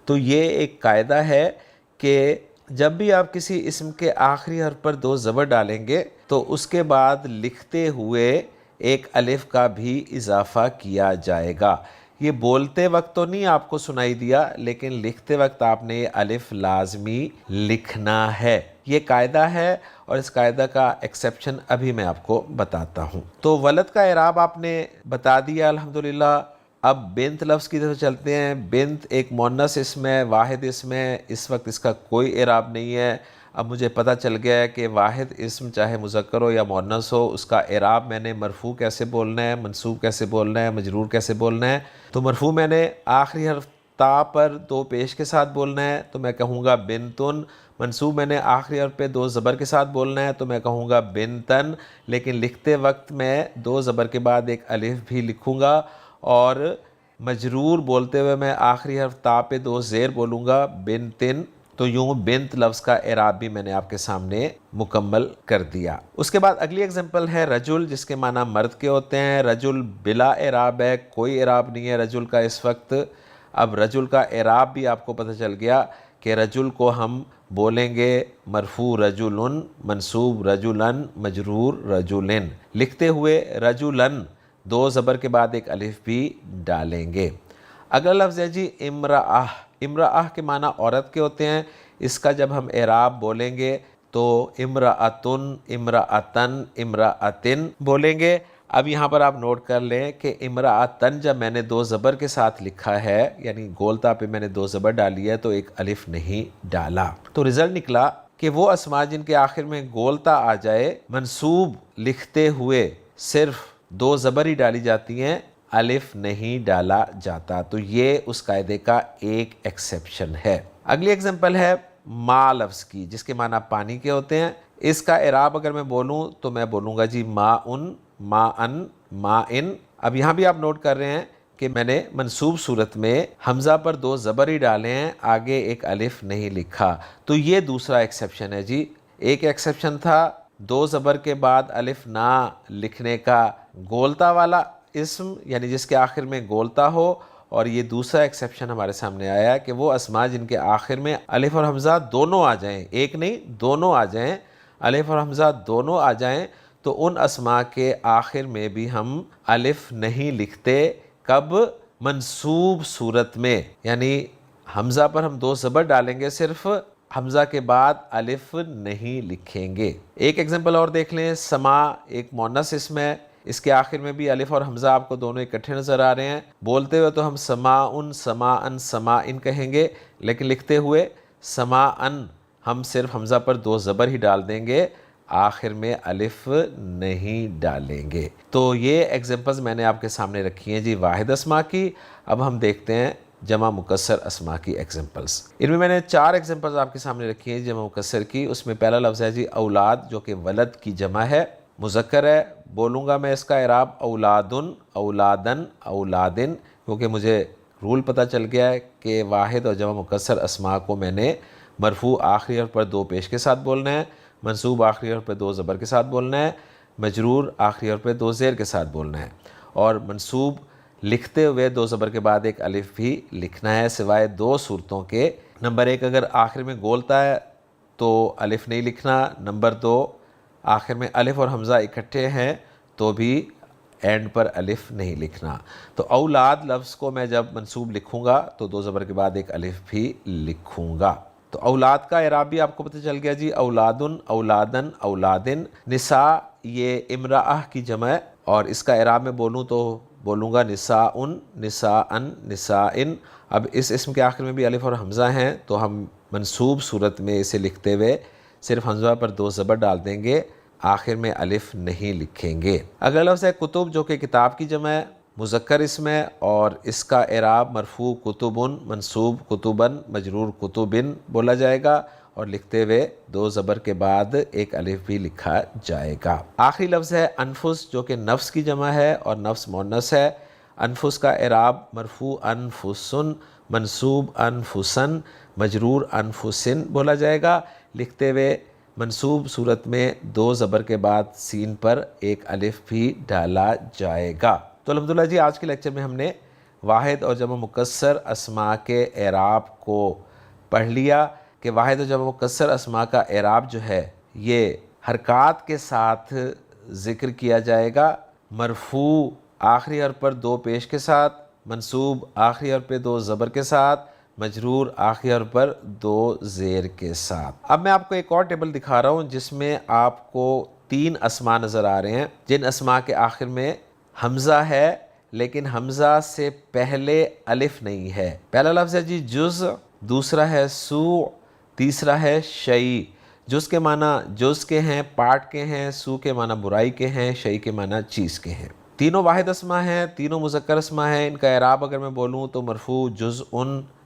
S1: تو یہ ایک قاعدہ ہے کہ جب بھی آپ کسی اسم کے آخری حرف پر دو زبر ڈالیں گے تو اس کے بعد لکھتے ہوئے ایک الف کا بھی اضافہ کیا جائے گا۔ یہ بولتے وقت تو نہیں آپ کو سنائی دیا، لیکن لکھتے وقت آپ نے یہ الف لازمی لکھنا ہے۔ یہ قاعدہ ہے اور اس قاعدہ کا ایکسیپشن ابھی میں آپ کو بتاتا ہوں۔ تو ولد کا اعراب آپ نے بتا دیا الحمدللہ۔ اب بنت لفظ کی طرف چلتے ہیں۔ بنت ایک مؤنث اسم ہے، واحد اسم ہے، اس وقت اس کا کوئی اعراب نہیں ہے۔ اب مجھے پتہ چل گیا ہے کہ واحد اسم چاہے مذکر ہو یا مؤنث ہو، اس کا اعراب میں نے مرفوع کیسے بولنا ہے، منصوب کیسے بولنا ہے، مجرور کیسے بولنا ہے۔ تو مرفوع میں نے آخری حرف تا پر دو پیش کے ساتھ بولنا ہے تو میں کہوں گا بنتن۔ منصوب میں نے آخری حرف پہ دو زبر کے ساتھ بولنا ہے تو میں کہوں گا بنتن، لیکن لکھتے وقت میں دو زبر کے بعد ایک الف بھی لکھوں گا، اور مجرور بولتے ہوئے میں آخری حرف تا پہ دو زیر بولوں گا بنتن۔ تو یوں بنت لفظ کا اعراب بھی میں نے آپ کے سامنے مکمل کر دیا۔ اس کے بعد اگلی اگزامپل ہے رجل، جس کے معنی مرد کے ہوتے ہیں۔ رجل بلا اعراب ہے، کوئی اعراب نہیں ہے رجل کا اس وقت۔ اب رجل کا اعراب بھی آپ کو پتہ چل گیا کہ رجل کو ہم بولیں گے مرفوع رجلن، منصوب رجلن، مجرور رجلن، لکھتے ہوئے رجلن دو زبر کے بعد ایک الف بھی ڈالیں گے۔ اگلا لفظ ہے جی امرأہ۔ امرأہ کے معنی عورت کے ہوتے ہیں۔ اس کا جب ہم اعراب بولیں گے تو امرأتن، امرأتن، امرأتن بولیں گے۔ اب یہاں پر آپ نوٹ کر لیں کہ امرأتن جب میں نے دو زبر کے ساتھ لکھا ہے، یعنی گولتا پہ میں نے دو زبر ڈالی ہے تو ایک الف نہیں ڈالا، تو رزلٹ نکلا کہ وہ اسماء جن کے آخر میں گولتا آ جائے منصوب لکھتے ہوئے صرف دو زبر ہی ڈالی جاتی ہیں، الف نہیں ڈالا جاتا۔ تو یہ اس قاعدے کا ایک ایکسیپشن ہے۔ اگلی ایگزامپل ہے ما لفظ کی، جس کے معنی پانی کے ہوتے ہیں۔ اس کا اعراب اگر میں بولوں تو میں بولوں گا جی ما ان، ما ان، ما ان۔ اب یہاں بھی آپ نوٹ کر رہے ہیں کہ میں نے منصوب صورت میں حمزہ پر دو زبر ہی ڈالے ہیں، آگے ایک الف نہیں لکھا، تو یہ دوسرا ایکسیپشن ہے جی۔ ایک ایکسیپشن تھا دو زبر کے بعد الف نہ لکھنے کا گولتا والا اسم، یعنی جس کے آخر میں گولتا ہو، اور یہ دوسرا ایکسیپشن ہمارے سامنے آیا کہ وہ اسماء جن کے آخر میں الف اور حمزہ دونوں آ جائیں، ایک نہیں دونوں آ جائیں، الف اور حمزہ دونوں آ جائیں، تو ان اسماء کے آخر میں بھی ہم الف نہیں لکھتے۔ کب؟ منصوب صورت میں، یعنی حمزہ پر ہم دو زبر ڈالیں گے صرف، حمزہ کے بعد الف نہیں لکھیں گے۔ ایک ایگزامپل اور دیکھ لیں، سما ایک مؤنث اسم ہے، اس کے آخر میں بھی الف اور حمزہ آپ کو دونوں اکٹھے نظر آ رہے ہیں، بولتے ہوئے تو ہم سماعن، سماعن، سماعن کہیں گے، لیکن لکھتے ہوئے سماعن ہم صرف حمزہ پر دو زبر ہی ڈال دیں گے، آخر میں الف نہیں ڈالیں گے۔ تو یہ ایگزامپلز میں نے آپ کے سامنے رکھی ہیں جی واحد اسماء کی۔ اب ہم دیکھتے ہیں جمع مکسر اسماء کی ایگزامپلز۔ ان میں نے 4 ایگزامپلز آپ کے سامنے رکھی ہیں جمع مکسر کی۔ اس میں پہلا لفظ ہے جی اولاد، جو کہ ولد کی جمع ہے، مذکر ہے، بولوں گا میں اس کا اعراب اولادن، اولادن، اولادن، کیونکہ مجھے رول پتہ چل گیا ہے کہ واحد اور جمع مکسر اسماء کو میں نے مرفوع آخری حرف پر دو پیش کے ساتھ بولنا ہے، منصوب آخری حرف پہ دو زبر کے ساتھ بولنا ہے، مجرور آخری حرف پہ دو زیر کے ساتھ بولنا ہے، اور منصوب لکھتے ہوئے دو زبر کے بعد ایک الف بھی لکھنا ہے، سوائے دو صورتوں کے۔ نمبر 1، اگر آخر میں گولتا ہے تو الف نہیں لکھنا، نمبر 2، آخر میں الف اور حمزہ اکٹھے ہیں تو بھی اینڈ پر الف نہیں لکھنا۔ تو اولاد لفظ کو میں جب منصوب لکھوں گا تو دو زبر کے بعد ایک الف بھی لکھوں گا۔ تو اولاد کا اعراب بھی آپ کو پتہ چل گیا جی، اولادن، اولادن، اولادن۔ نساء یہ امرأہ کی جمع ہے، اور اس کا اعراب میں بولوں تو بولوں گا نساءن، نساءن، نسائن۔ اب اس اسم کے آخر میں بھی الف اور حمزہ ہیں تو ہم منصوب صورت میں اسے لکھتے ہوئے صرف حمزہ پر دو زبر ڈال دیں گے، آخر میں الف نہیں لکھیں گے۔ اگلا لفظ ہے کتب، جو کہ کتاب کی جمع ہے، مذکر اسم ہے، اور اس کا اعراب مرفوع کتبن، منصوب کتبن، مجرور کتبن بولا جائے گا، اور لکھتے ہوئے دو زبر کے بعد ایک الف بھی لکھا جائے گا۔ آخری لفظ ہے انفس، جو کہ نفس کی جمع ہے اور نفس مؤنث ہے۔ انفس کا اعراب مرفوع انفسن، منصوب انفسن، مجرور انفسن بولا جائے گا، لکھتے ہوئے منصوب صورت میں دو زبر کے بعد سین پر ایک الف بھی ڈالا جائے گا۔ تو الحمدللہ جی، آج کے لیکچر میں ہم نے واحد اور جمع مکسر اسماء کے اعراب کو پڑھ لیا کہ واحد اور جمع مکسر اسماء کا اعراب جو ہے یہ حرکات کے ساتھ ذکر کیا جائے گا، مرفوع آخری حرف پر دو پیش کے ساتھ، منصوب آخری حرف پہ دو زبر کے ساتھ، مجرور آخری حرف پر دو زیر کے ساتھ۔ اب میں آپ کو ایک اور ٹیبل دکھا رہا ہوں جس میں آپ کو 3 اسماء نظر آ رہے ہیں، جن اسماء کے آخر میں حمزہ ہے لیکن حمزہ سے پہلے الف نہیں ہے۔ پہلا لفظ ہے جی جز، دوسرا ہے سو، تیسرا ہے شیء۔ جز کے معنی جز کے ہیں، پارٹ کے ہیں، سو کے معنی برائی کے ہیں، شیء کے معنی چیز کے ہیں۔ تینوں واحد اسماء ہیں، تینوں مذکر اسماء ہیں۔ ان کا اعراب اگر میں بولوں تو مرفوع جزء،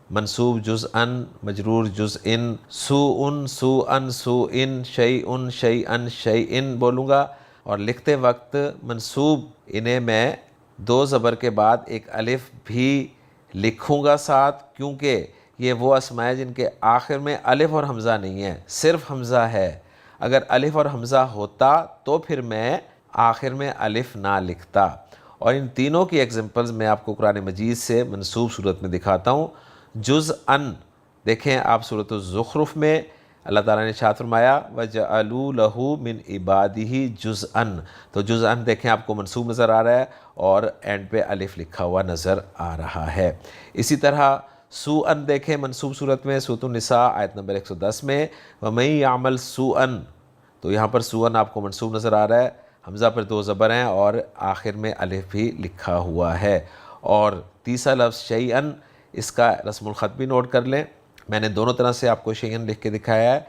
S1: منصوب جزءاً، مجرور جزء، سوء سوءاً سوء، شیء شیئاً شیئن بولوں گا، اور لکھتے وقت منصوب انہیں میں دو زبر کے بعد ایک الف بھی لکھوں گا ساتھ، کیونکہ یہ وہ اسماء ہیں جن کے آخر میں الف اور حمزہ نہیں ہے، صرف حمزہ ہے۔ اگر الف اور حمزہ ہوتا تو پھر میں آخر میں الف نہ لکھتا۔ اور ان تینوں کی ایگزامپلز میں آپ کو قرآن مجید سے منصوب صورت میں دکھاتا ہوں۔ جزءاً دیکھیں آپ سورۃ الزخرف میں اللہ تعالیٰ نے ارشاد فرمایا وَجَعَلُوا لَهُ مِنْ عِبَادِهِ جُزْءًا، تو جزءاً دیکھیں آپ کو منصوب نظر آ رہا ہے اور اینڈ پہ الف لکھا ہوا نظر آ رہا ہے۔ اسی طرح سوءاً دیکھیں منصوب صورت میں سورۃ النساء آیت نمبر 110 میں وَمَن يَعْمَلْ سُوءًا، تو یہاں پر سوءاً آپ کو منصوب نظر آ رہا ہے، حمزہ پر 2 زبر ہیں اور آخر میں الف بھی لکھا ہوا ہے۔ اور تیسرا لفظ شیئن، اس کا رسم الخط بھی نوٹ کر لیں، میں نے دونوں طرح سے آپ کو شیئن لکھ کے دکھایا ہے،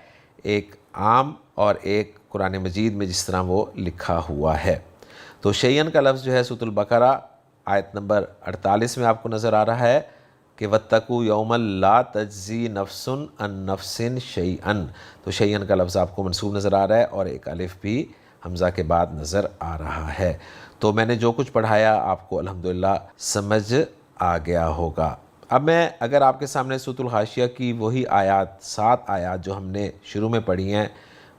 S1: ایک عام اور ایک قرآن مجید میں جس طرح وہ لکھا ہوا ہے۔ تو شیئن کا لفظ جو ہے سورۃ البقرہ آیت نمبر 48 میں آپ کو نظر آ رہا ہے کہ وَاتَّقُوا يَوْمًا لَا تَجْزِي نَفْسٌ عَن نَفْسٍ شَيْئًا، تو شیئن کا لفظ آپ کو منصوب نظر آ رہا ہے اور ایک الف بھی حمزہ کے بعد نظر آ رہا ہے۔ تو میں نے جو کچھ پڑھایا آپ کو الحمدللہ سمجھ آ گیا ہوگا۔ اب میں اگر آپ کے سامنے سورۃ الغاشیہ کی وہی آیات 7 آیات جو ہم نے شروع میں پڑھی ہیں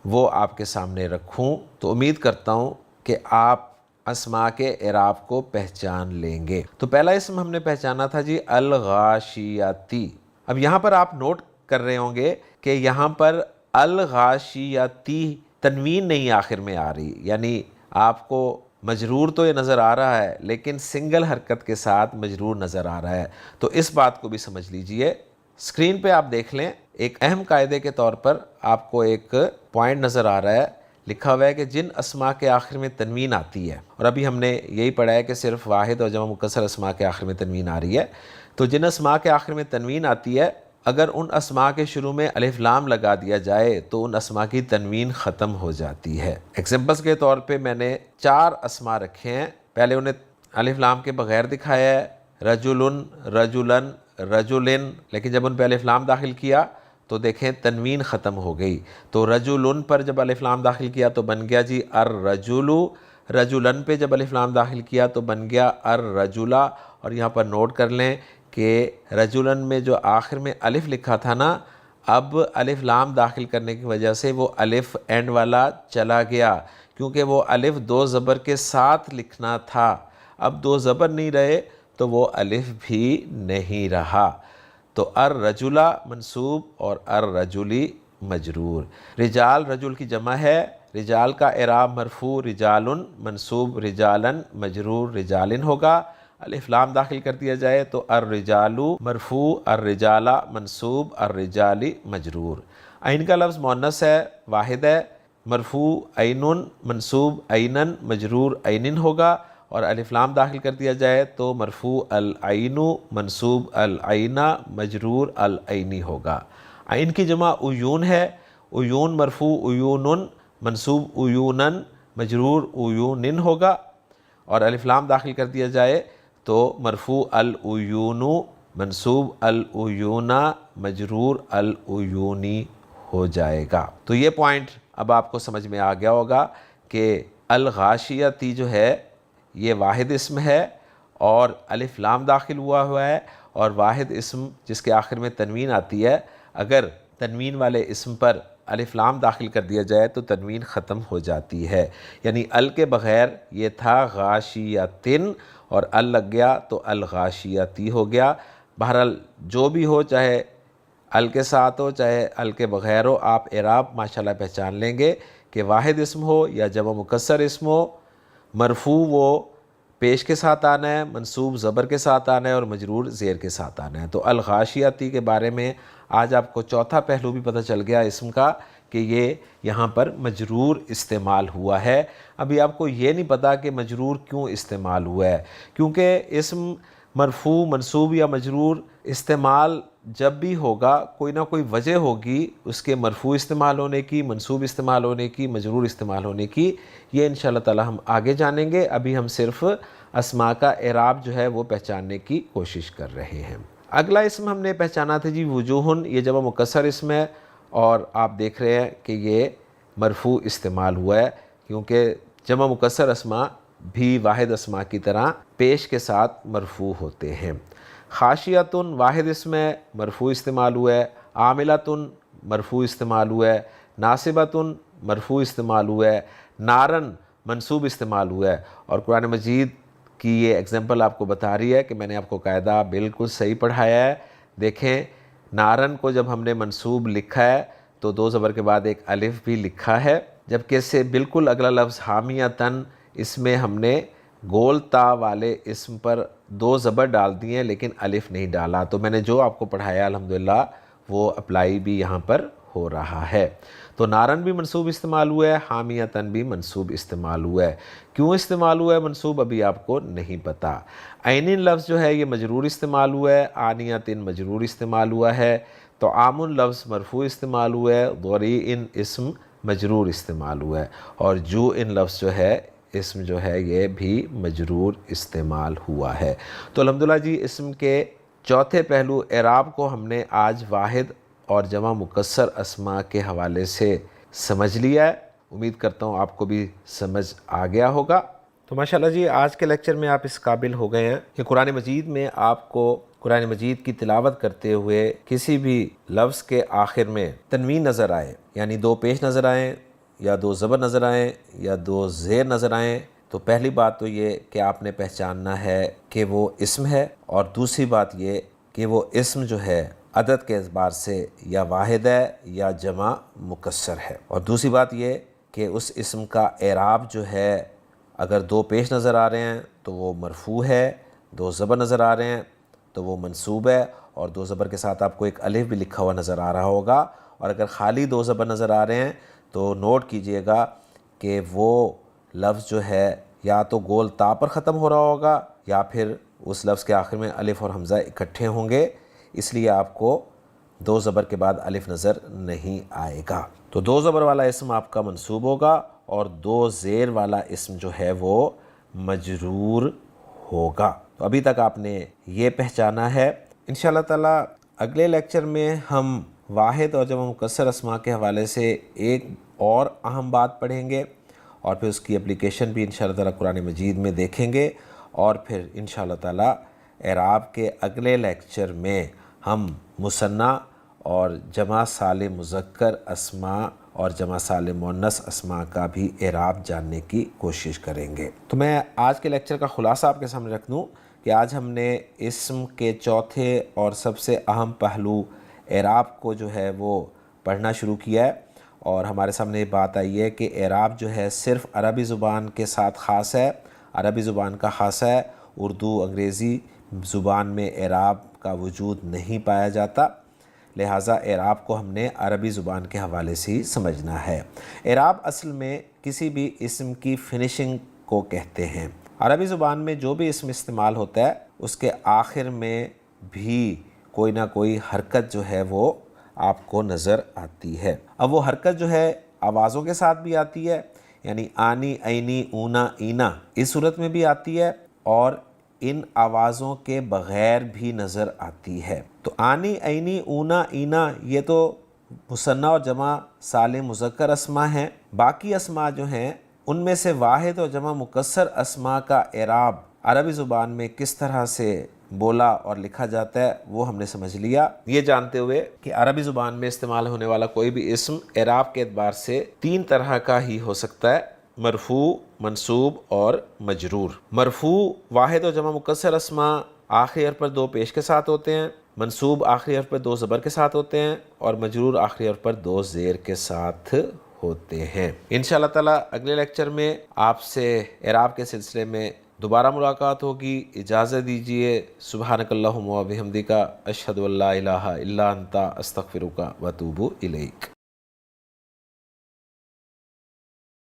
S1: وہ آپ کے سامنے رکھوں تو امید کرتا ہوں کہ آپ اسماء کے اعراب کو پہچان لیں گے۔ تو پہلا اسم ہم نے پہچانا تھا جی الغاشیاتی۔ اب یہاں پر آپ نوٹ کر رہے ہوں گے کہ یہاں پر الغاشیاتی تنوین نہیں آخر میں آ رہی، یعنی آپ کو مجرور تو یہ نظر آ رہا ہے لیکن سنگل حرکت کے ساتھ مجرور نظر آ رہا ہے، تو اس بات کو بھی سمجھ لیجئے۔ اسکرین پہ آپ دیکھ لیں، ایک اہم قاعدے کے طور پر آپ کو ایک پوائنٹ نظر آ رہا ہے، لکھا ہوا ہے کہ جن اسماء کے آخر میں تنوین آتی ہے، اور ابھی ہم نے یہی پڑھا ہے کہ صرف واحد اور جمع مکسر اسماء کے آخر میں تنوین آ رہی ہے، تو جن اسماء کے آخر میں تنوین آتی ہے اگر ان اسماء کے شروع میں الف لام لگا دیا جائے تو ان اسماء کی تنوین ختم ہو جاتی ہے۔ ایگزامپلس کے طور پہ میں نے 4 اسماء رکھے ہیں، پہلے انہیں الف لام کے بغیر دکھایا ہے، رجلن، رجلن، رجلن، لیکن جب ان پہ الف لام داخل کیا تو دیکھیں تنوین ختم ہو گئی، تو رجلن پر جب الف لام داخل کیا تو بن گیا جی الرجل، رجلن پہ جب الف لام داخل کیا تو بن گیا الرجلا، اور یہاں پر نوٹ کر لیں کہ رجلن میں جو آخر میں الف لکھا تھا نا، اب الف لام داخل کرنے کی وجہ سے وہ الف اینڈ والا چلا گیا، کیونکہ وہ الف 2 زبر کے ساتھ لکھنا تھا، اب 2 زبر نہیں رہے تو وہ الف بھی نہیں رہا، تو الرجلا منصوب اور الرجلی مجرور۔ رجال رجل کی جمع ہے، رجال کا اعراب مرفوع رجالن منصوب رجالن مجرور رجالن ہوگا، الف لام داخل کر دیا جائے تو الرجالو مرفوع الرجالہ منصوب الرجالی مجرور۔ عین کا لفظ مؤنث ہے، واحد ہے، مرفوع عینن منصوب عینن مجرور عینن ہوگا، اور الف لام داخل کر دیا جائے تو مرفوع العین منصوب العینہ مجرور العینی ہوگا۔ عین کی جمع عیون ہے، عیون مرفوع عیونن منصوب عیونن مجرور عیونن ہوگا، اور الف لام داخل کر دیا جائے تو مرفوع العیون منصوب العیونہ مجرور العیونی ہو جائے گا۔ تو یہ پوائنٹ اب آپ کو سمجھ میں آ گیا ہوگا کہ الغاشیتی جو ہے یہ واحد اسم ہے اور الف لام داخل ہوا ہے، اور واحد اسم جس کے آخر میں تنوین آتی ہے، اگر تنوین والے اسم پر الف لام داخل کر دیا جائے تو تنوین ختم ہو جاتی ہے، یعنی ال کے بغیر یہ تھا غاشیتن اور ال لگ گیا تو الغاشیتی ہو گیا۔ بہرحال جو بھی ہو، چاہے ال کے ساتھ ہو چاہے ال کے بغیر ہو، آپ اعراب ماشاءاللہ پہچان لیں گے کہ واحد اسم ہو یا جمع مکسر اسم ہو، مرفوع وہ پیش کے ساتھ آنا ہے، منصوب زبر کے ساتھ آنا ہے، اور مجرور زیر کے ساتھ آنا ہے۔ تو الغاشیتی کے بارے میں آج آپ کو چوتھا پہلو بھی پتہ چل گیا اسم کا کہ یہ یہاں پر مجرور استعمال ہوا ہے۔ ابھی آپ کو یہ نہیں پتا کہ مجرور کیوں استعمال ہوا ہے، کیونکہ اسم مرفوع منصوب یا مجرور استعمال جب بھی ہوگا کوئی نہ کوئی وجہ ہوگی اس کے مرفوع استعمال ہونے کی، منصوب استعمال ہونے کی، مجرور استعمال ہونے کی، یہ انشاءاللہ تعالی ہم آگے جانیں گے۔ ابھی ہم صرف اسماء کا اعراب جو ہے وہ پہچاننے کی کوشش کر رہے ہیں۔ اگلا اسم ہم نے پہچانا تھا جی وجوہن، یہ جمع مکسر اسم ہے اور آپ دیکھ رہے ہیں کہ یہ مرفوع استعمال ہوا ہے، کیونکہ جمع مکسر اسماء بھی واحد اسماء کی طرح پیش کے ساتھ مرفوع ہوتے ہیں۔ خاشیتن واحد اسم ہے، مرفوع استعمال ہوا ہے، عاملتن مرفوع استعمال ہوا ہے، ناصبتن مرفوع استعمال ہوا ہے، نارن منصوب استعمال ہوا ہے، اور قرآن مجید کی یہ ایگزامپل آپ کو بتا رہی ہے کہ میں نے آپ کو قاعدہ بالکل صحیح پڑھایا ہے۔ دیکھیں نارن کو جب ہم نے منصوب لکھا ہے تو 2 زبر کے بعد ایک الف بھی لکھا ہے، جبکہ اس سے بالکل اگلا لفظ حامیتن، اس میں ہم نے گول تا والے اسم پر 2 زبر ڈال دیے لیکن الف نہیں ڈالا، تو میں نے جو آپ کو پڑھایا الحمدللہ وہ اپلائی بھی یہاں پر ہو رہا ہے۔ تو نارن بھی منصوب استعمال ہوا ہے، حامیتن بھی منصوب استعمال ہوا ہے۔ کیوں استعمال ہوا ہے منصوب ابھی آپ کو نہیں پتا۔ عینن لفظ جو ہے یہ مجرور استعمال ہوا ہے، آنیتن مجرور استعمال ہوا ہے، تو عامن لفظ مرفوع استعمال ہوا ہے، ضریعن اسم مجرور استعمال ہوا ہے، اور جوءن لفظ جو ہے اسم جو ہے یہ بھی مجرور استعمال ہوا ہے۔ تو الحمدللہ جی اسم کے چوتھے پہلو اعراب کو ہم نے آج واحد اور جمع مکسر اسماء کے حوالے سے سمجھ لیا ہے۔ امید کرتا ہوں آپ کو بھی سمجھ آ گیا ہوگا۔ تو ماشاءاللہ جی آج کے لیکچر میں آپ اس قابل ہو گئے ہیں کہ قرآن مجید میں آپ کو قرآن مجید کی تلاوت کرتے ہوئے کسی بھی لفظ کے آخر میں تنوین نظر آئے، یعنی دو پیش نظر آئیں یا دو زبر نظر آئیں یا دو زیر نظر آئیں، تو پہلی بات تو یہ کہ آپ نے پہچاننا ہے کہ وہ اسم ہے، اور دوسری بات یہ کہ وہ اسم جو ہے عدد کے اعتبار سے یا واحد ہے یا جمع مکسر ہے، اور دوسری بات یہ کہ اس اسم کا اعراب جو ہے اگر دو پیش نظر آ رہے ہیں تو وہ مرفوع ہے، دو زبر نظر آ رہے ہیں تو وہ منصوب ہے، اور دو زبر کے ساتھ آپ کو ایک الف بھی لکھا ہوا نظر آ رہا ہوگا، اور اگر خالی دو زبر نظر آ رہے ہیں تو نوٹ کیجئے گا کہ وہ لفظ جو ہے یا تو گول تا پر ختم ہو رہا ہوگا یا پھر اس لفظ کے آخر میں الف اور حمزہ اکٹھے ہوں گے، اس لیے آپ کو دو زبر کے بعد الف نظر نہیں آئے گا۔ تو دو زبر والا اسم آپ کا منصوب ہوگا اور دو زیر والا اسم جو ہے وہ مجرور ہوگا۔ تو ابھی تک آپ نے یہ پہچانا ہے۔ انشاءاللہ تعالی اگلے لیکچر میں ہم واحد اور جمع مکسر اسماء کے حوالے سے ایک اور اہم بات پڑھیں گے، اور پھر اس کی اپلیکیشن بھی انشاءاللہ تعالی قرآن مجید میں دیکھیں گے، اور پھر انشاءاللہ تعالی اعراب کے اگلے لیکچر میں ہم مثنیٰ اور جمع سالم مذکر اسماء اور جمع سالم مؤنث اسماء کا بھی اعراب جاننے کی کوشش کریں گے۔ تو میں آج کے لیکچر کا خلاصہ آپ کے سامنے رکھ دوں کہ آج ہم نے اسم کے چوتھے اور سب سے اہم پہلو اعراب کو جو ہے وہ پڑھنا شروع کیا ہے، اور ہمارے سامنے یہ بات آئی ہے کہ اعراب جو ہے صرف عربی زبان کے ساتھ خاص ہے، عربی زبان کا خاص ہے، اردو انگریزی زبان میں اعراب کا وجود نہیں پایا جاتا، لہٰذا اعراب کو ہم نے عربی زبان کے حوالے سے ہی سمجھنا ہے۔ اعراب اصل میں کسی بھی اسم کی فنشنگ کو کہتے ہیں۔ عربی زبان میں جو بھی اسم استعمال ہوتا ہے اس کے آخر میں بھی کوئی نہ کوئی حرکت جو ہے وہ آپ کو نظر آتی ہے۔ اب وہ حرکت جو ہے آوازوں کے ساتھ بھی آتی ہے، یعنی آنی، عینی، اونا، اینا اس صورت میں بھی آتی ہے، اور ان آوازوں کے بغیر بھی نظر آتی ہے۔ تو آنی، عینی، اونا، اینا یہ تو مثنیٰ اور جمع سالم مذکر اسماء ہیں۔ باقی اسماء جو ہیں ان میں سے واحد اور جمع مکسر اسماء کا اعراب عربی زبان میں کس طرح سے بولا اور لکھا جاتا ہے وہ ہم نے سمجھ لیا، یہ جانتے ہوئے کہ عربی زبان میں استعمال ہونے والا کوئی بھی اسم اعراب کے اعتبار سے تین طرح کا ہی ہو سکتا ہے: مرفوع، منصوب اور مجرور۔ مرفوع واحد اور جمع مکسر اسماء آخری حرف پر دو پیش کے ساتھ ہوتے ہیں، منصوب آخری حرف پر دو زبر کے ساتھ ہوتے ہیں، اور مجرور آخری حرف پر دو زیر کے ساتھ ہوتے ہیں۔ انشاءاللہ تعالی اگلے لیکچر میں آپ سے اعراب کے سلسلے میں دوبارہ ملاقات ہوگی۔ اجازت دیجیے۔ سبحانک اللہم و بحمدک، اشہد ان لا الہ الا انت، استغفرک و اتوب الیک۔